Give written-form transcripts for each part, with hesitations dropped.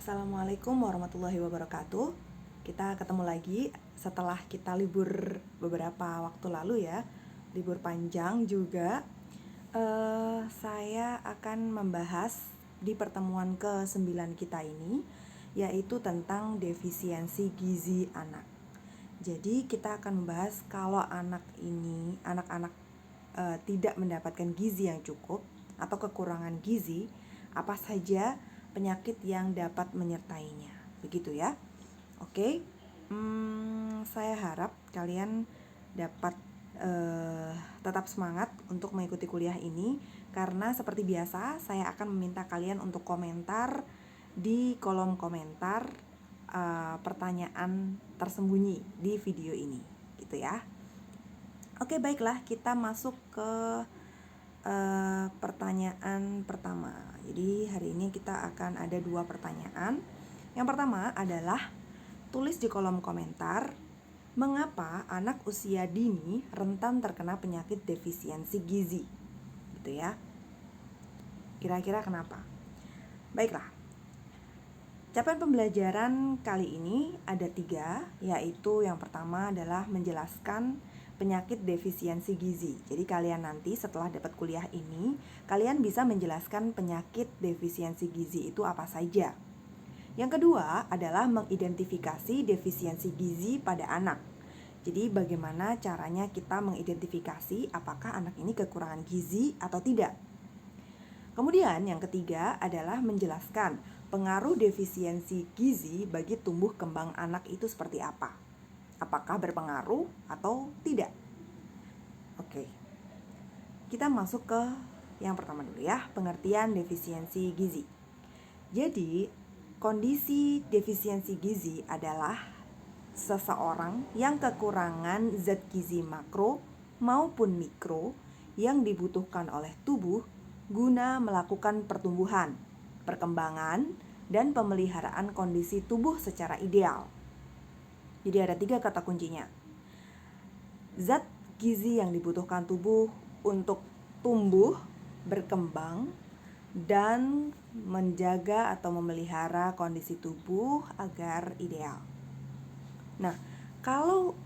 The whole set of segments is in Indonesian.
Assalamualaikum warahmatullahi wabarakatuh. Kita ketemu lagi setelah kita libur beberapa waktu lalu ya, libur panjang juga. Saya akan membahas di pertemuan ke-9 kita ini, yaitu tentang defisiensi gizi anak. Jadi kita akan membahas kalau anak-anak tidak mendapatkan gizi yang cukup atau kekurangan gizi, apa saja penyakit yang dapat menyertainya, begitu ya. Oke, saya harap kalian dapat tetap semangat untuk mengikuti kuliah ini, karena seperti biasa saya akan meminta kalian untuk komentar di kolom komentar pertanyaan tersembunyi di video ini, gitu ya. Oke, baiklah, kita masuk ke pertanyaan pertama. Jadi hari ini kita akan ada 2 pertanyaan. Yang pertama adalah tulis di kolom komentar mengapa anak usia dini rentan terkena penyakit defisiensi gizi, gitu ya. Kira-kira kenapa? Baiklah, capaian pembelajaran kali ini ada 3, yaitu yang pertama adalah menjelaskan penyakit defisiensi gizi. Jadi kalian nanti setelah dapat kuliah ini, kalian bisa menjelaskan penyakit defisiensi gizi itu apa saja. Yang kedua adalah mengidentifikasi defisiensi gizi pada anak. Jadi bagaimana caranya kita mengidentifikasi apakah anak ini kekurangan gizi atau tidak. Kemudian yang ketiga adalah menjelaskan pengaruh defisiensi gizi bagi tumbuh kembang anak itu seperti apa. Apakah berpengaruh atau tidak? Oke. Kita masuk ke yang pertama dulu ya, pengertian defisiensi gizi. Jadi, kondisi defisiensi gizi adalah seseorang yang kekurangan zat gizi makro maupun mikro yang dibutuhkan oleh tubuh guna melakukan pertumbuhan, perkembangan, dan pemeliharaan kondisi tubuh secara ideal. Jadi ada 3 kata kuncinya. Zat gizi yang dibutuhkan tubuh untuk tumbuh, berkembang, dan menjaga atau memelihara kondisi tubuh agar ideal. Nah, kalau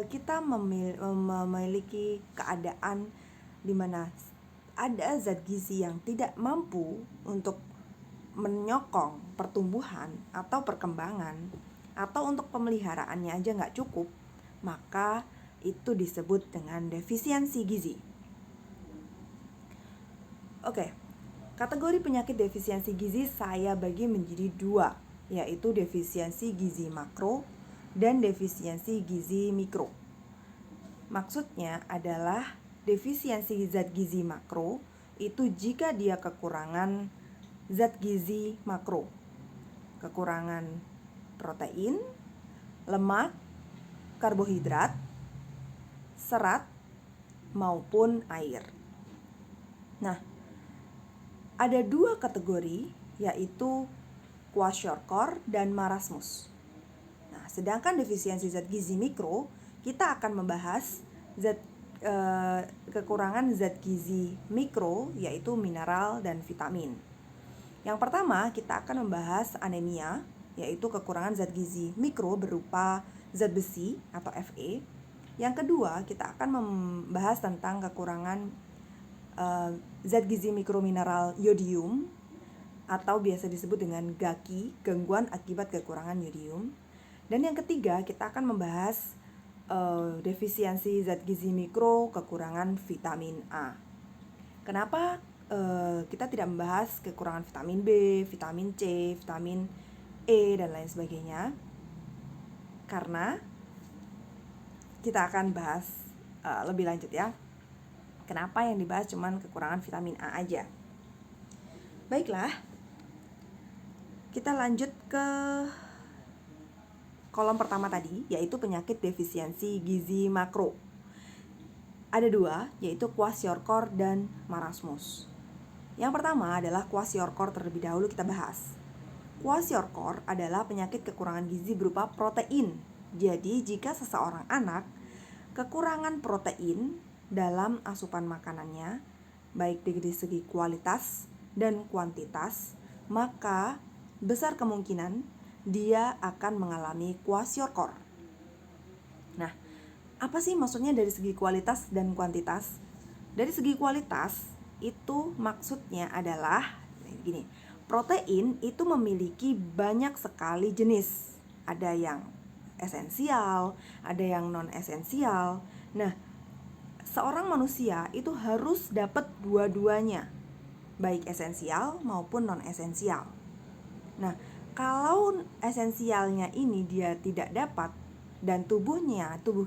kita memiliki keadaan di mana ada zat gizi yang tidak mampu untuk menyokong pertumbuhan atau perkembangan, atau untuk pemeliharaannya aja nggak cukup, maka itu disebut dengan defisiensi gizi. Oke, kategori penyakit defisiensi gizi saya bagi menjadi 2, yaitu defisiensi gizi makro dan defisiensi gizi mikro. Maksudnya adalah defisiensi zat gizi makro itu jika dia kekurangan zat gizi makro, kekurangan protein, lemak, karbohidrat, serat, maupun air. Nah, ada 2 kategori, yaitu kwashiorkor dan marasmus. Nah, sedangkan defisiensi zat gizi mikro, kita akan membahas kekurangan zat gizi mikro, yaitu mineral dan vitamin. Yang pertama, kita akan membahas anemia, yaitu kekurangan zat gizi mikro berupa zat besi atau Fe. Yang kedua, kita akan membahas tentang kekurangan zat gizi mikromineral yodium atau biasa disebut dengan GAKI, gangguan akibat kekurangan yodium. Dan yang ketiga, kita akan membahas defisiensi zat gizi mikro kekurangan vitamin A. Kenapa kita tidak membahas kekurangan vitamin B, vitamin C, vitamin E, dan lain sebagainya? Karena kita akan bahas lebih lanjut ya. Kenapa yang dibahas cuman kekurangan vitamin A aja? Baiklah, kita lanjut ke kolom pertama tadi, yaitu penyakit defisiensi gizi makro. Ada 2, yaitu kwashiorkor dan marasmus. Yang pertama adalah kwashiorkor, terlebih dahulu kita bahas. Kwashiorkor adalah penyakit kekurangan gizi berupa protein. Jadi jika seseorang anak kekurangan protein dalam asupan makanannya, baik dari segi kualitas dan kuantitas, maka besar kemungkinan dia akan mengalami kwashiorkor. Nah, apa sih maksudnya dari segi kualitas dan kuantitas? Dari segi kualitas itu maksudnya adalah gini, protein itu memiliki banyak sekali jenis. Ada yang esensial, ada yang non esensial. Nah, seorang manusia itu harus dapat dua-duanya, baik esensial maupun non esensial. Nah, kalau esensialnya ini dia tidak dapat, dan tubuh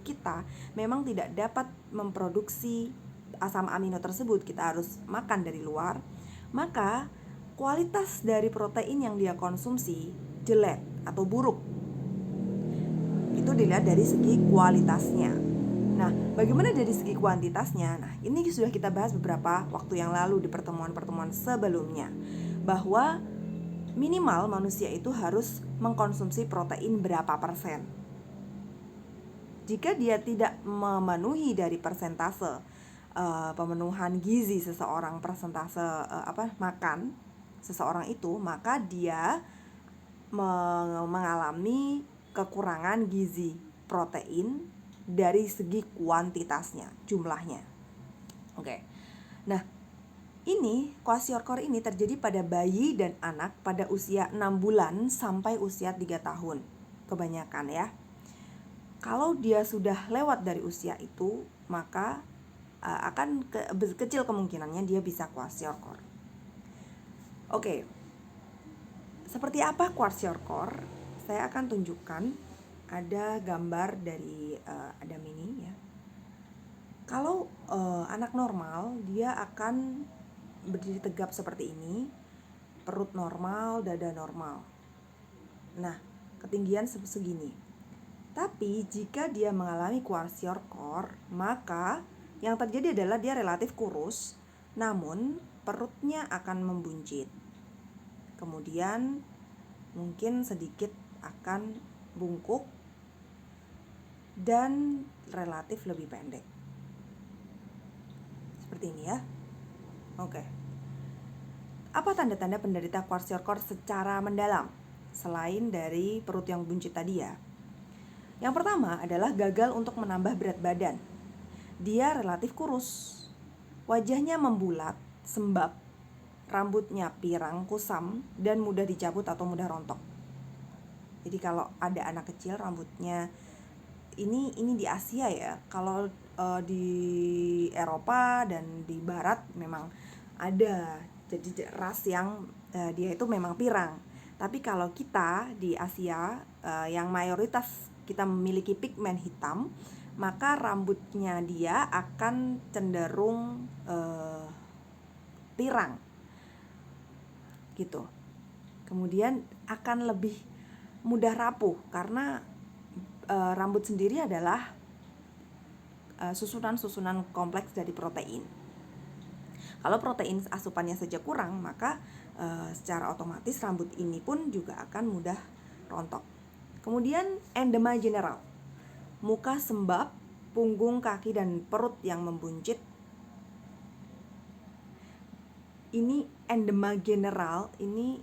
kita memang tidak dapat memproduksi asam amino tersebut, kita harus makan dari luar, maka kualitas dari protein yang dia konsumsi jelek atau buruk. Itu dilihat dari segi kualitasnya. Nah, bagaimana dari segi kuantitasnya? Nah, ini sudah kita bahas beberapa waktu yang lalu di pertemuan-pertemuan sebelumnya, bahwa minimal manusia itu harus mengkonsumsi protein berapa persen. Jika dia tidak memenuhi dari persentase pemenuhan gizi seseorang, persentase makan seseorang itu, maka dia mengalami kekurangan gizi protein dari segi kuantitasnya, jumlahnya. Oke. Nah, ini kwashiorkor ini terjadi pada bayi dan anak pada usia 6 bulan sampai usia 3 tahun. Kebanyakan ya. Kalau dia sudah lewat dari usia itu, maka akan kecil kemungkinannya dia bisa kwashiorkor. Oke. Seperti apa kwashiorkor? Saya akan tunjukkan, ada gambar dari Adam ini ya. Kalau anak normal, dia akan berdiri tegap seperti ini, perut normal, dada normal. Nah, ketinggian segini. Tapi jika dia mengalami kwashiorkor, maka yang terjadi adalah dia relatif kurus, namun perutnya akan membuncit. Kemudian mungkin sedikit akan bungkuk dan relatif lebih pendek. Seperti ini ya. Oke. Apa tanda-tanda penderita kwashiorkor secara mendalam selain dari perut yang buncit tadi ya? Yang pertama adalah gagal untuk menambah berat badan. Dia relatif kurus, wajahnya membulat, sembab, rambutnya pirang, kusam, dan mudah dicabut atau mudah rontok. Jadi kalau ada anak kecil rambutnya ini di Asia ya. Kalau di Eropa dan di Barat memang ada. Jadi ras yang dia itu memang pirang. Tapi kalau kita di Asia yang mayoritas kita memiliki pigmen hitam, maka rambutnya dia akan cenderung pirang gitu. Kemudian akan lebih mudah rapuh karena rambut sendiri adalah susunan-susunan kompleks dari protein. Kalau protein asupannya saja kurang, maka secara otomatis rambut ini pun juga akan mudah rontok. Kemudian endema general, muka sembab, punggung, kaki, dan perut yang membuncit. Ini endema general, ini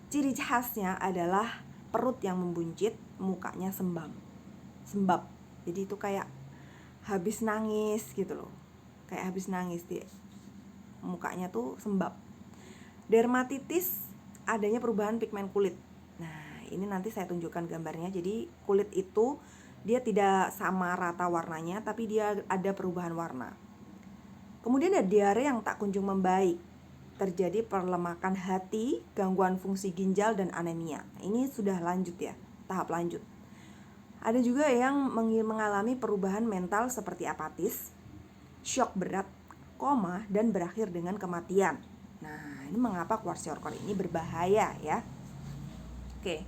ciri khasnya adalah perut yang membuncit, mukanya sembab. Jadi itu kayak habis nangis gitu loh. Kayak habis nangis, dia mukanya tuh sembab. Dermatitis, adanya perubahan pigmen kulit. Nah, ini nanti saya tunjukkan gambarnya. Jadi kulit itu dia tidak sama rata warnanya, tapi dia ada perubahan warna. Kemudian ada diare yang tak kunjung membaik. Terjadi perlemakan hati, gangguan fungsi ginjal, dan anemia. Ini sudah lanjut ya, tahap lanjut. Ada juga yang mengalami perubahan mental seperti apatis, syok berat, koma, dan berakhir dengan kematian. Nah, ini mengapa kwashiorkor ini berbahaya ya. Oke.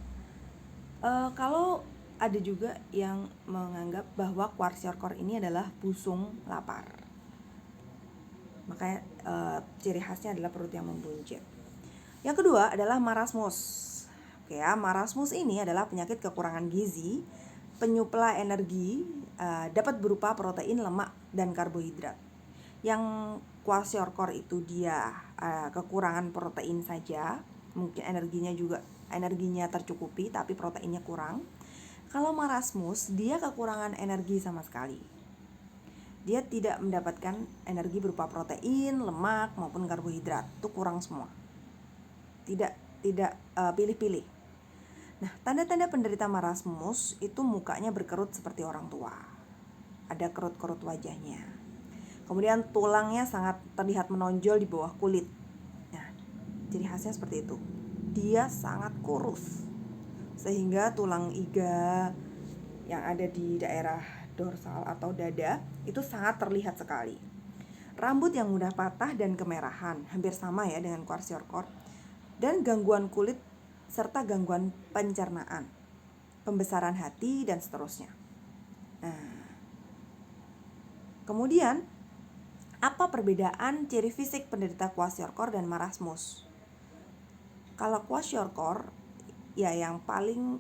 Kalau ada juga yang menganggap bahwa kwashiorkor ini adalah busung lapar. Makanya ciri khasnya adalah perut yang membuncit. Yang kedua adalah marasmus. Oke ya, marasmus ini adalah penyakit kekurangan gizi, penyuplai energi dapat berupa protein, lemak, dan karbohidrat. Yang kwashiorkor itu dia kekurangan protein saja, mungkin energinya tercukupi tapi proteinnya kurang. Kalau marasmus, dia kekurangan energi sama sekali. Dia tidak mendapatkan energi berupa protein, lemak maupun karbohidrat. Itu kurang semua. Tidak pilih-pilih. Nah, tanda-tanda penderita marasmus itu mukanya berkerut seperti orang tua. Ada kerut-kerut wajahnya. Kemudian tulangnya sangat terlihat menonjol di bawah kulit. Nah, ciri khasnya seperti itu. Dia sangat kurus, sehingga tulang iga yang ada di daerah dorsal atau dada itu sangat terlihat sekali. Rambut yang mudah patah dan kemerahan, hampir sama ya dengan kwashiorkor. Dan gangguan kulit serta gangguan pencernaan, pembesaran hati dan seterusnya. Nah, kemudian apa perbedaan ciri fisik penderita kwashiorkor dan marasmus? Kalau kwashiorkor, ya yang paling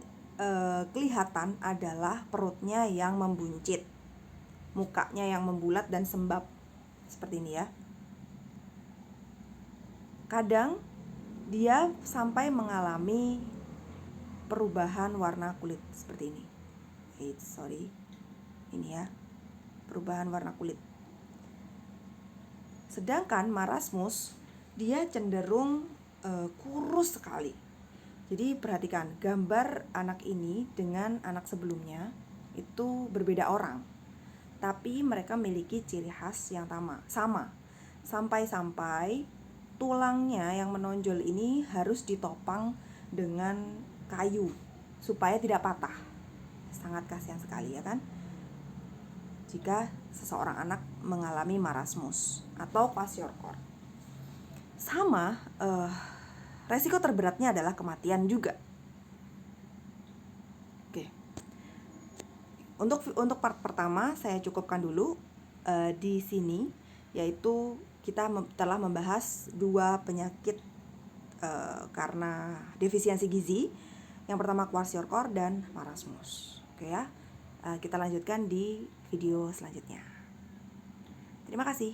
kelihatan adalah perutnya yang membuncit, mukanya yang membulat dan sembab seperti ini ya. Kadang dia sampai mengalami perubahan warna kulit seperti ini. Ini ya, perubahan warna kulit. Sedangkan marasmus dia cenderung kurus sekali. Jadi perhatikan gambar anak ini dengan anak sebelumnya itu berbeda orang, tapi mereka memiliki ciri khas yang sama. Sampai-sampai tulangnya yang menonjol ini harus ditopang dengan kayu supaya tidak patah. Sangat kasihan sekali ya kan? Jika seseorang anak mengalami marasmus atau kwashiorkor. Sama, resiko terberatnya adalah kematian juga. Oke. Untuk part pertama saya cukupkan dulu di sini, yaitu kita telah membahas 2 penyakit karena defisiensi gizi. Yang pertama kwashiorkor dan marasmus. Oke ya. Kita lanjutkan di video selanjutnya. Terima kasih.